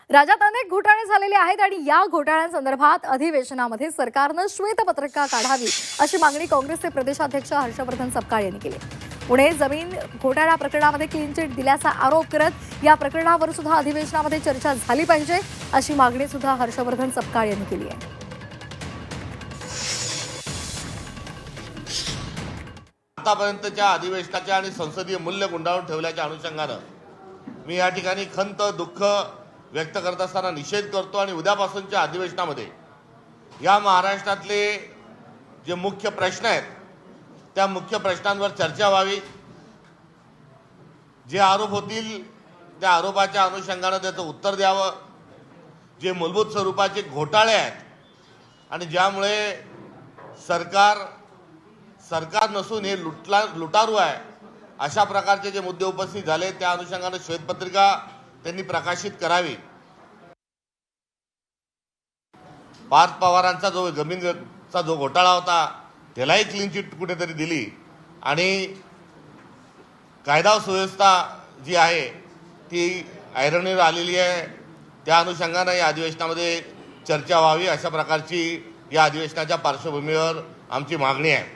राज्यात अनेक घोटाळे झालेले आहेत आणि या घोटाळ्यांसंदर्भात अधिवेशनामध्ये सरकारनं श्वेतपत्रिका काढावी अशी मागणी काँग्रेसचे प्रदेशाध्यक्ष हर्षवर्धन सपकाळ यांनी केली। पुणे जमीन घोटाळा प्रकरणामध्ये क्लीन चिट दिल्याचा आरोप करत या प्रकरणावर सुद्धा अधिवेशनामध्ये चर्चा झाली पाहिजे अशी मागणी सुद्धा हर्षवर्धन सपकाळ यांनी केली आहे। आतापर्यंतच्या अधिवेशनाच्या आणि संसदीय मूल्य गुंडाळून ठेवल्याच्या अनुषंगाने मी या ठिकाणी खंत दुःख व्यक्त करत असताना निषेध करतो आणि उद्यापासूनच्या अधिवेशनामध्ये या महाराष्ट्रातले जे मुख्य प्रश्न आहेत त्या मुख्य प्रश्नांवर चर्चा व्हावी। जे आरोप होतील त्या आरोपाच्या अनुषंगाने त्याचं उत्तर द्यावं। जे मूलभूत स्वरूपाचे घोटाळे आहेत आणि ज्यामुळे सरकार नसून हे लुटारू आहे अशा प्रकारचे जे मुद्दे उपस्थित झाले त्या अनुषंगाने श्वेतपत्रिका त्यांनी प्रकाशित करावी। पार्थ पवारांचा जो जमीनचा जो घोटाळा होता त्यालाही क्लीन चिट कुठेतरी दिली आणि कायदा सुव्यवस्था जी आहे ती ऐरणीवर आलेली आहे। त्या अनुषंगाने या अधिवेशनामध्ये चर्चा व्हावी अशा प्रकारची या अधिवेशनाच्या पार्श्वभूमीवर आमची मागणी आहे।